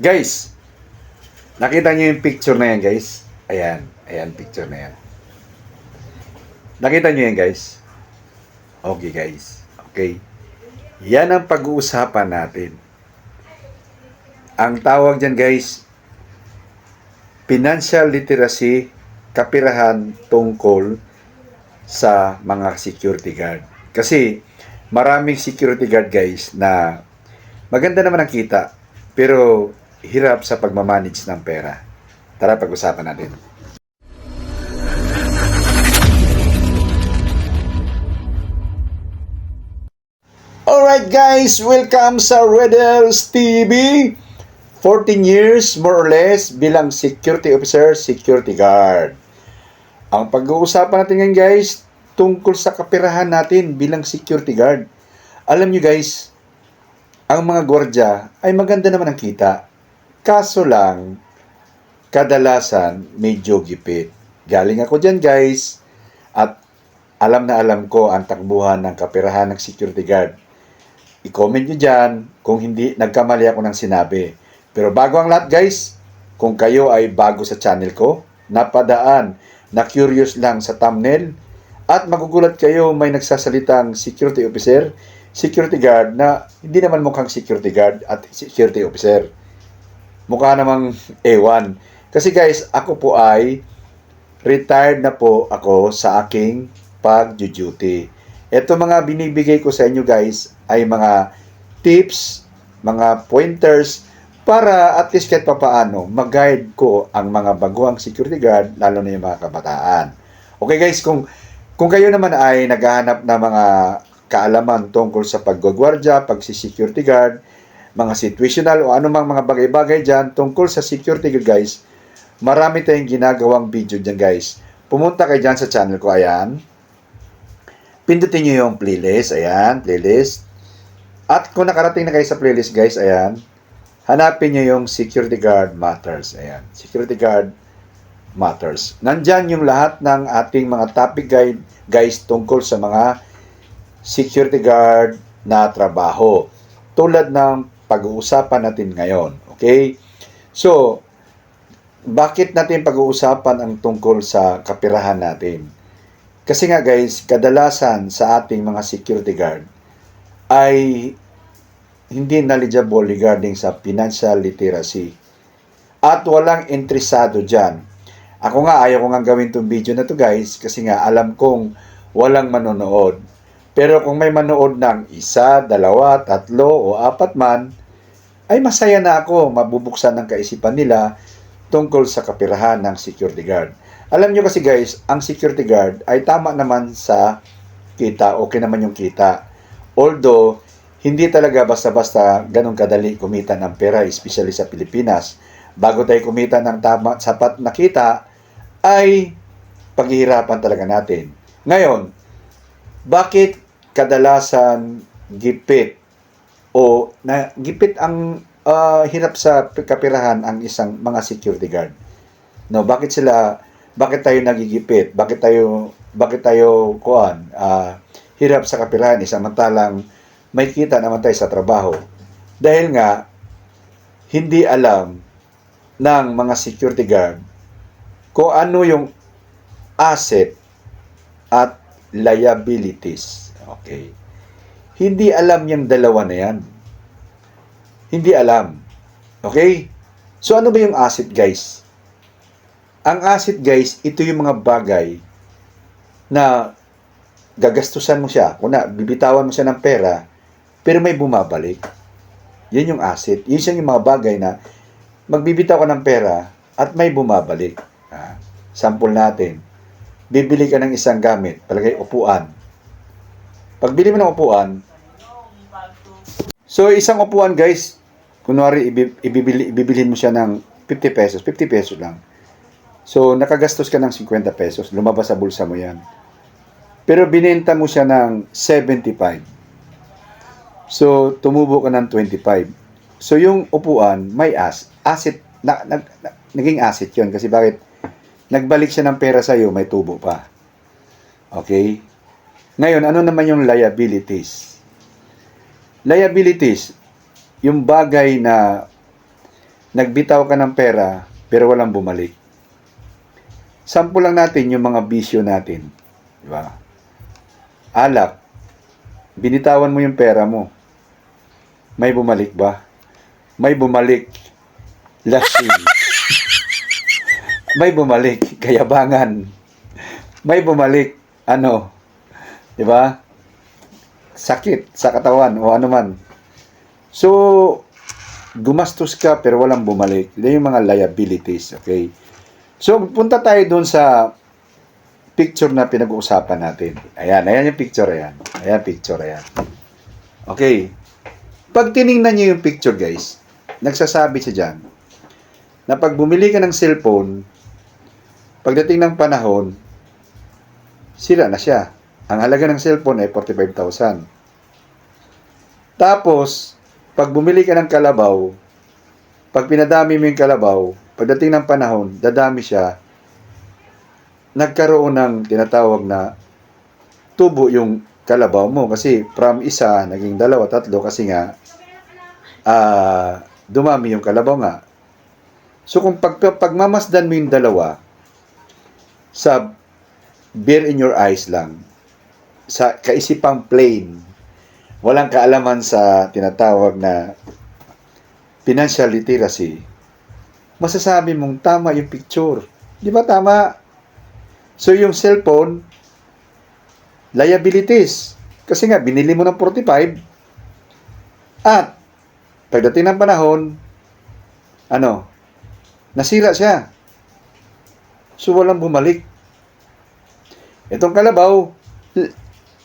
Guys, nakita niyo yung picture na yan, guys? Ayan, ayan picture na yan. Nakita niyo yan, guys? Okay, guys. Okay. Yan ang pag-uusapan natin. Ang tawag dyan, guys, financial literacy, kapirahan tungkol sa mga security guard. Kasi maraming security guard, guys, na maganda naman ang kita, pero hirap sa pagmamanage ng pera. Tara, pag-usapan natin. Alright guys, welcome sa Redels TV. 14 years more or less bilang security officer, security guard. Ang pag-uusapan natin ngayon, guys, tungkol sa kapirahan natin bilang security guard. Alam nyo, guys, ang mga gwardya ay maganda naman ang kita. Kaso lang, kadalasan medyo gipit. Galing ako dyan, guys, at alam na alam ko ang takbuhan ng kapirahan ng security guard. I-comment nyo dyan kung hindi nagkamali ako ng sinabi. Pero bago ang lahat, guys, kung kayo ay bago sa channel ko, napadaan, na curious lang sa thumbnail, at magugulat kayo may nagsasalitang security officer, security guard na hindi naman mukhang security guard at security officer. Mukha namang ewan. Kasi guys, ako po ay retired na po ako sa aking pag-duty. Ito mga binibigay ko sa inyo, guys, ay mga tips, mga pointers, para at least kahit papaano, mag-guide ko ang mga baguang security guard, lalo na yung mga kabataan. Okay guys, kung kayo naman ay naghahanap ng mga kaalaman tungkol sa paggwagwardya, pagsi-security guard, mga situational o anumang mga bagay-bagay dyan tungkol sa security guard, guys, marami tayong ginagawang video dyan, guys. Pumunta kayo dyan sa channel ko, ayan. Pindutin nyo yung playlist, ayan, playlist. At kung nakarating na kayo sa playlist, guys, ayan, hanapin nyo yung Security Guard Matters. Ayan, Security Guard Matters. Nandyan yung lahat ng ating mga topic guide, guys, tungkol sa mga security guard na trabaho. Tulad ng pag-uusapan natin ngayon. Okay? So, bakit natin pag-uusapan ang tungkol sa kapirahan natin? Kasi nga, guys, kadalasan sa ating mga security guard ay hindi knowledgeable regarding sa financial literacy. At walang interesado dyan. Ako nga, ayaw ko nga gawin itong video na to, guys, kasi nga alam kong walang manonood. Pero kung may manood ng isa, dalawa, tatlo, o apat man, ay masaya na ako, mabubuksan ng kaisipan nila tungkol sa kapirahan ng security guard. Alam nyo kasi, guys, ang security guard ay tama naman sa kita, okay naman yung kita. Although, hindi talaga basta-basta ganun kadali kumita ng pera, especially sa Pilipinas. Bago tayo kumita ng tama, sapat na kita, ay paghihirapan talaga natin. Ngayon, bakit kadalasan gipit o gipit ang hirap sa kapirahan ang isang mga security guard? No, bakit tayo nagigipit? Bakit tayo hirap sa kapirahan samantalang may kita naman tayo sa trabaho? Dahil nga, hindi alam ng mga security guard kung ano yung asset at liabilities. Okay. Hindi alam yung dalawa na yan. Hindi alam. Okay? So, ano ba yung asset, guys? Ang asset, guys, ito yung mga bagay na gagastusan mo siya. Kuna, bibitawan mo siya ng pera, pero may bumabalik. Yan yung asset. Yun yung mga bagay na magbibitaw ka ng pera at may bumabalik. Sample natin. Bibili ka ng isang gamit, palagay upuan. Pagbili mo ng upuan, so isang upuan, guys, kunwari ibibilhin mo siya ng 50 pesos, 50 pesos lang. So nakagastos ka ng 50 pesos, lumabas sa bulsa mo yan. Pero binenta mo siya ng 75. So, tumubo ka ng 25. So, yung upuan, may asset, naging asset yun. Kasi bakit? Nagbalik siya ng pera sa'yo, may tubo pa. Okay? Ngayon, ano naman yung liabilities? Liabilities, yung bagay na nagbitaw ka ng pera, pero walang bumalik. Sample lang natin yung mga bisyo natin. Di ba? Alak, binitawan mo yung pera mo. May bumalik ba? May bumalik. Lasing. May bumalik. Kayabangan. May bumalik. Di ba? Sakit sa katawan o ano man. So, gumastos ka pero walang bumalik. Yan yung mga liabilities. Okay? So, punta tayo dun sa picture na pinag-uusapan natin. Ayan yung picture, ayan. Ayan, picture, ayan. Okay. Pag tiningnan nyo yung picture, guys, nagsasabi siya dyan, na pag bumili ka ng cellphone, pagdating ng panahon, sira na siya. Ang halaga ng cellphone ay 45,000. Tapos, pag bumili ka ng kalabaw, pag pinadami mo yung kalabaw, pagdating ng panahon, dadami siya, nagkaroon ng tinatawag na tubo yung kalabaw mo. Kasi from isa, naging 2, 3, kasi nga, dumami yung kalabaw nga. So, kung pagmamasdan mo yung dalawa, sa beer in your eyes lang, sa kaisipang plain, walang kaalaman sa tinatawag na financial literacy, masasabi mong tama yung picture. Di ba tama? So, yung cellphone, liabilities. Kasi nga, binili mo ng 45, at pagdating ng panahon, nasira siya. So, walang bumalik. Itong kalabaw,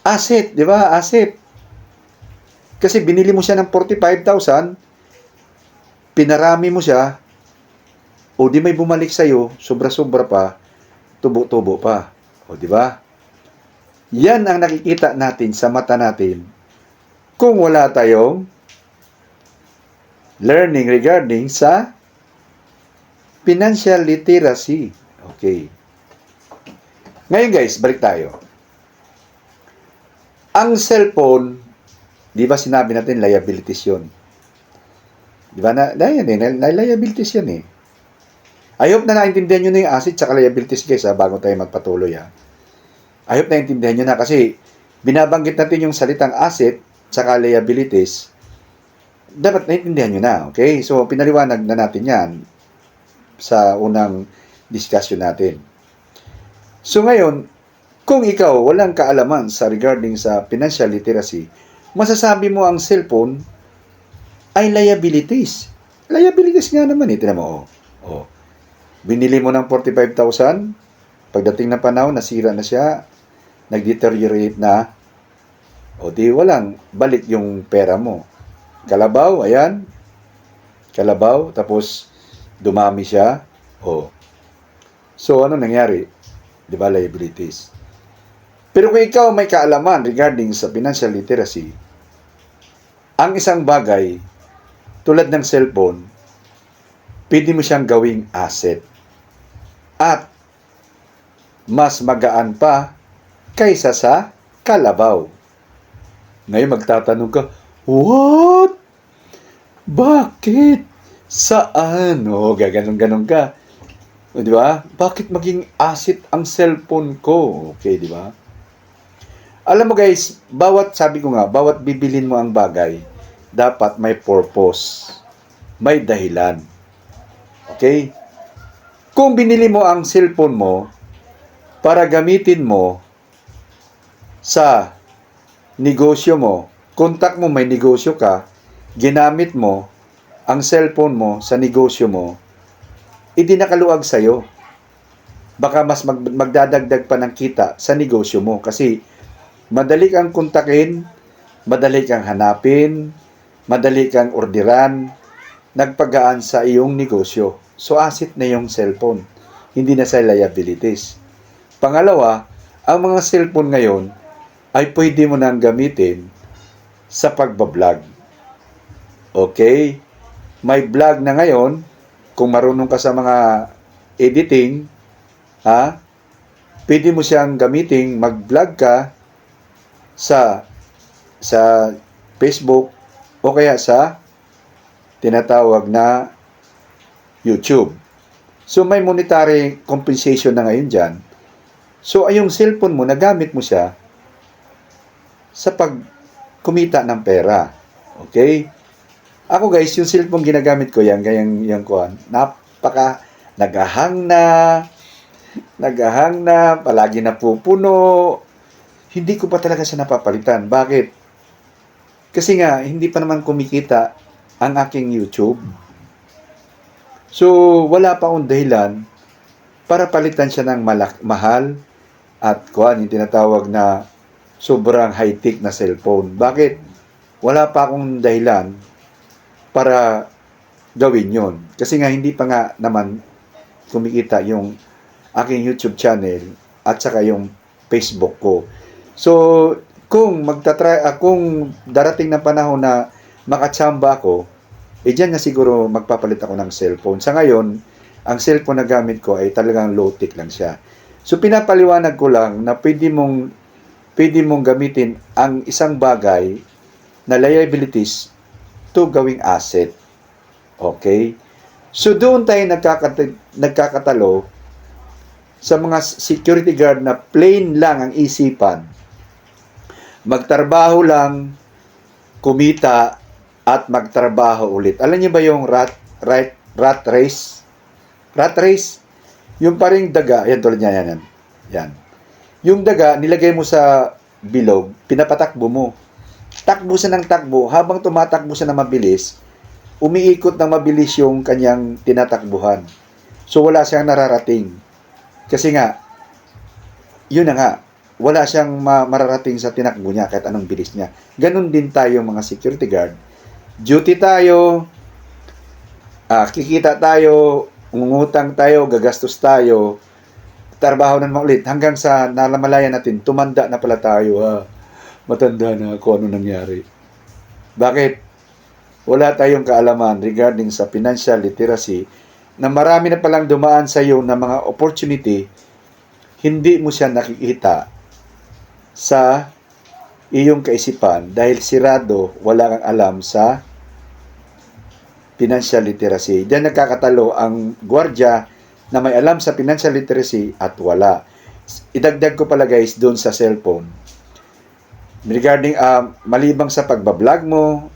asset, di ba? Asset. Kasi binili mo siya ng 45,000, pinarami mo siya, o di may bumalik sa'yo, sobra-sobra pa, tubo-tubo pa. O, di ba? Yan ang nakikita natin sa mata natin kung wala tayong learning regarding sa financial literacy. Okay. Ngayon guys, balik tayo. Ang cellphone, di ba sinabi natin liabilities yun? Di ba? Liabilities yan eh. I hope na naintindihan nyo na yung asset at liabilities guys bago tayo magpatuloy ha. I hope naintindihan nyo na kasi binabanggit natin yung salitang asset at liabilities. Dapat naintindihan nyo na. Okay? So, pinaliwanag na natin yan sa unang discussion natin. So, ngayon, kung ikaw walang kaalaman sa regarding sa financial literacy, masasabi mo ang cellphone ay liabilities. Liabilities nga naman eh. Tinan mo, oh. Binili mo ng 45,000, pagdating ng panahon, nasira na siya, nag-deteriorate na, o di walang balik yung pera mo. Kalabaw, ayan, kalabaw, tapos dumami siya, so ano nangyari? Di ba, liabilities. Pero kung ikaw may kaalaman regarding sa financial literacy, ang isang bagay, tulad ng cellphone, pwede mo siyang gawing asset. At mas magaan pa kaysa sa kalabaw. Ngayon magtatanong ka, what? Bakit? Saan? Gaganong-ganon ka. Di ba? Bakit maging asset ang cellphone ko? Okay, di ba? Alam mo guys, sabi ko nga, bawat bibilin mo ang bagay, dapat may purpose. May dahilan. Okay? Kung binili mo ang cellphone mo para gamitin mo sa negosyo mo, kontak mo may negosyo ka, ginamit mo ang cellphone mo sa negosyo mo, idinakaluag sa'yo. Baka mas magdadagdag pa ng kita sa negosyo mo kasi madali kang kontakin, madali kang hanapin, madali kang orderan, nagpagaan sa iyong negosyo. So, asset na yung cellphone. Hindi na sa liabilities. Pangalawa, ang mga cellphone ngayon ay pwede mo nang gamitin sa pagbablog. Okay? May vlog na ngayon. Kung marunong ka sa mga editing, pwede mo siyang gamitin, mag-vlog ka sa Facebook o kaya sa tinatawag na YouTube. So may monetary compensation na ngayon dyan. So ay yung cellphone mo, nagamit mo siya sa pagkumita ng pera. Okay? Ako guys, yung cellphone ginagamit ko yan, gayang yung kuhan, nagahang na, palagi napupuno. Hindi ko pa talaga siya napapalitan. Bakit? Kasi nga, hindi pa naman kumikita ang aking YouTube. So, wala pa akong dahilan para palitan siya ng mahal at kuhan, yung tinatawag na sobrang high-tech na cellphone. Bakit? Wala pa akong dahilan para gawin yon. Kasi nga, hindi pa nga naman kumikita yung aking YouTube channel at saka yung Facebook ko. So, kung kung darating na panahon na makatsamba ako, diyan na siguro magpapalit ako ng cellphone. Sa ngayon, ang cellphone na gamit ko ay talagang low-tech lang siya. So, pinapaliwanag ko lang na pwede mong gamitin ang isang bagay na liabilities to gawing asset. Okay? So, doon tayo nagkakatalo sa mga security guard na plain lang ang isipan. Magtrabaho lang, kumita, at magtrabaho ulit. Alam niyo ba yung rat race? Rat race? Yung paring daga, yan tulad niya, yan. Yan. Yung daga, nilagay mo sa bilog, pinapatakbo mo. Takbo siya ng takbo, habang tumatakbo siya na mabilis, umiikot ng mabilis yung kanyang tinatakbuhan. So, wala siyang nararating. Kasi nga, yun na nga, wala siyang mararating sa tinakbo niya kahit anong bilis niya. Ganon din tayo mga security guard. Duty tayo, kikita tayo, umungutang tayo, gagastos tayo, trabaho na naman ulit, hanggang sa nalamalayan natin, tumanda na pala tayo, matanda na kung ano nangyari. Bakit? Wala tayong kaalaman regarding sa financial literacy na marami na palang dumaan sa iyo na mga opportunity, hindi mo siya nakikita sa iyong kaisipan dahil sirado, wala kang alam sa financial literacy. Diyan nagkakatalo ang gwardiya na may alam sa financial literacy at wala. Idagdag ko pala guys doon sa cellphone. Regarding malibang sa pagbablog mo,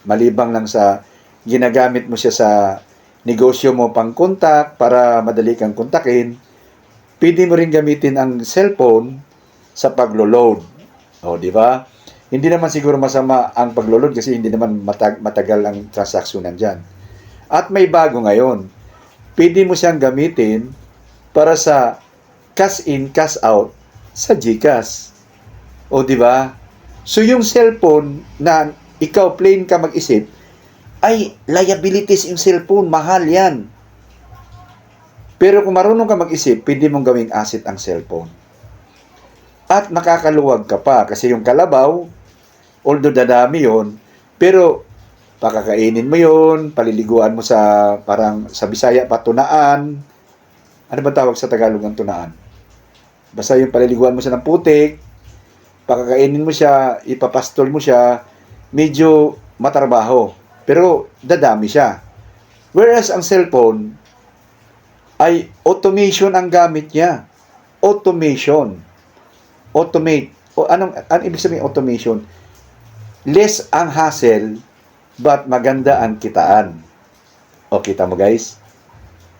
malibang lang sa ginagamit mo siya sa negosyo mo pang kontak para madali kang kontakin, pwede mo rin gamitin ang cellphone sa paglo-load. O, di ba? Hindi naman siguro masama ang paglo-load kasi hindi naman matagal ang transaksyonan dyan. At may bago ngayon. Pwede mo siyang gamitin para sa cash in, cash out sa GCash. O, di ba? So, yung cellphone na ikaw plain ka mag-isip, ay liabilities yung cellphone, mahal yan. Pero kung marunong ka mag-isip, pwede mong gawing asset ang cellphone. At makakaluwag ka pa kasi yung kalabaw, although dadami yon, pero pakakainin mo yon, paliliguan mo sa parang sa Bisaya pa tunaan. Ano ba tawag sa Tagalog ng tunaan? Basta yung paliliguan mo siya ng putik, pakakainin mo siya, ipapastol mo siya, medyo matrabaho. Pero dadami siya. Whereas ang cellphone ay automation ang gamit niya. Automate. O anong ibig sabihin automation? Less ang hassle, but maganda ang kitaan. O, kita mo guys?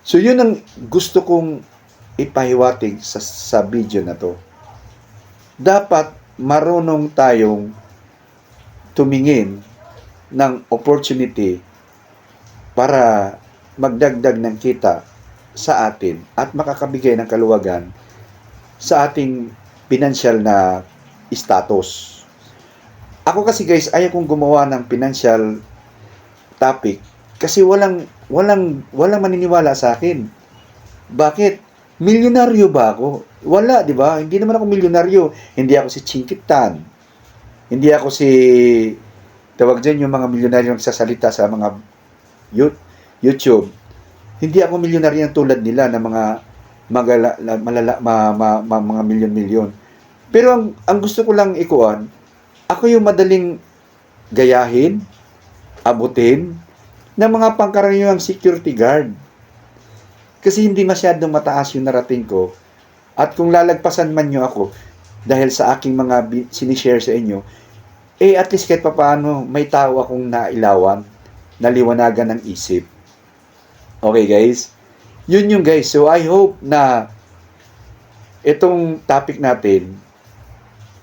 So, yun ang gusto kong ipahiwatig sa video na to. Dapat marunong tayong tumingin ng opportunity para magdagdag ng kita sa atin at makakabigay ng kaluwagan sa ating financial na status. Ako kasi guys, ayaw kong gumawa ng financial topic kasi walang maniniwala sa akin. Bakit? Milyonaryo ba ako? Wala, di ba? Hindi naman ako milyonaryo. Hindi ako si Chinkitan. Hindi ako si tawag dyan yung mga milyonaryo nagsasalita sa mga YouTube. Hindi ako milyonaryo tulad nila na mga mga milyon-milyon. Pero ang gusto ko lang ikuan, ako yung madaling gayahin, abutin ng mga pangkaraniwang security guard. Kasi hindi masyadong mataas yung narating ko. At kung lalagpasan man nyo ako, dahil sa aking mga sinishare sa inyo, at least kahit papaano, may tao akong nailawan, naliwanagan ng isip. Okay guys? Yun yung guys. So I hope na itong topic natin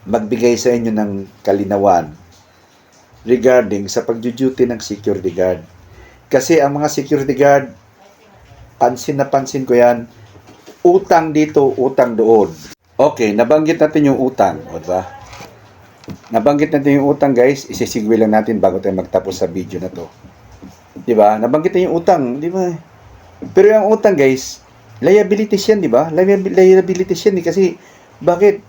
magbigay sa inyo ng kalinawan regarding sa pagduduty ng security guard. Kasi ang mga security guard, pansin na pansin ko yan, utang dito, utang doon. Okay, nabanggit natin yung utang. O diba? Nabanggit natin yung utang guys, isisigwi lang natin bago tayo magtapos sa video na to. Diba? Nabanggit natin yung utang, diba? Pero yung utang guys, liabilities yan, diba? Liabilities yan kasi bakit?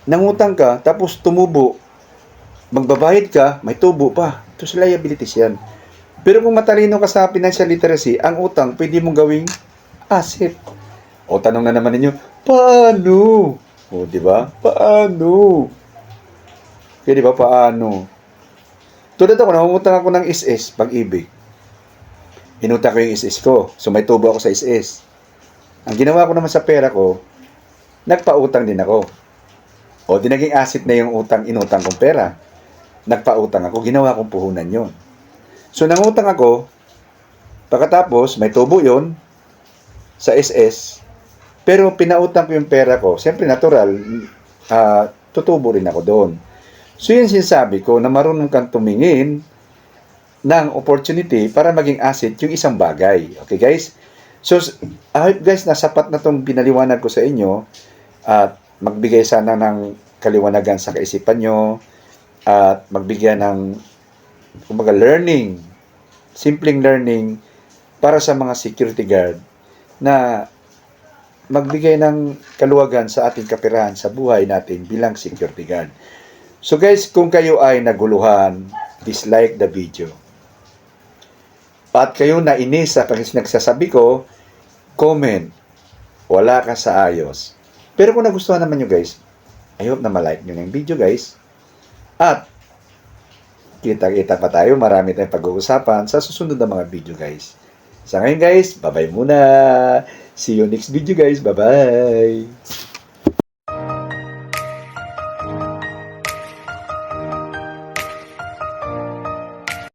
Nangutang ka, tapos tumubo, magbabayad ka, may tubo pa. Ito sa liabilities yan. Pero kung matalino ka sa financial literacy, ang utang pwede mong gawing asset. O tanong na naman ninyo, paano? O di ba? Paano? Kaya di ba paano? Tulad ako, nangungutang ako ng SS, pag-ibig. Inutang ko yung SS ko. So may tubo ako sa SS. Ang ginawa ko naman sa pera ko, nagpautang din ako. O di naging asset na yung utang, inutang kong pera. Nagpautang ako, ginawa kong puhunan yon. So nangutang ako, pagkatapos may tubo yon sa SS, pero pinautang ko yung pera ko. Siyempre natural, tutubo rin ako doon. So yun sinasabi ko na marunong kang tumingin ng opportunity para maging asset yung isang bagay. Okay guys? So I hope guys na sapat na itong pinaliwanag ko sa inyo at magbigay sana ng kaliwanagan sa kaisipan nyo at magbigay ng kumbaga learning, simpleng learning para sa mga security guard na magbigay ng kaluwagan sa ating kapirahan sa buhay natin bilang security guard. So guys, kung kayo ay naguluhan, dislike the video. At kayo nainis sa nagsasabi ko, comment, wala ka sa ayos. Pero kung nagustuhan naman nyo guys, I hope na malike nyo ng video guys. At kita-kita pa tayo, marami tayong pag-uusapan sa susunod na mga video guys. Sa ngayon guys, bye-bye muna. See you next video guys. Bye-bye.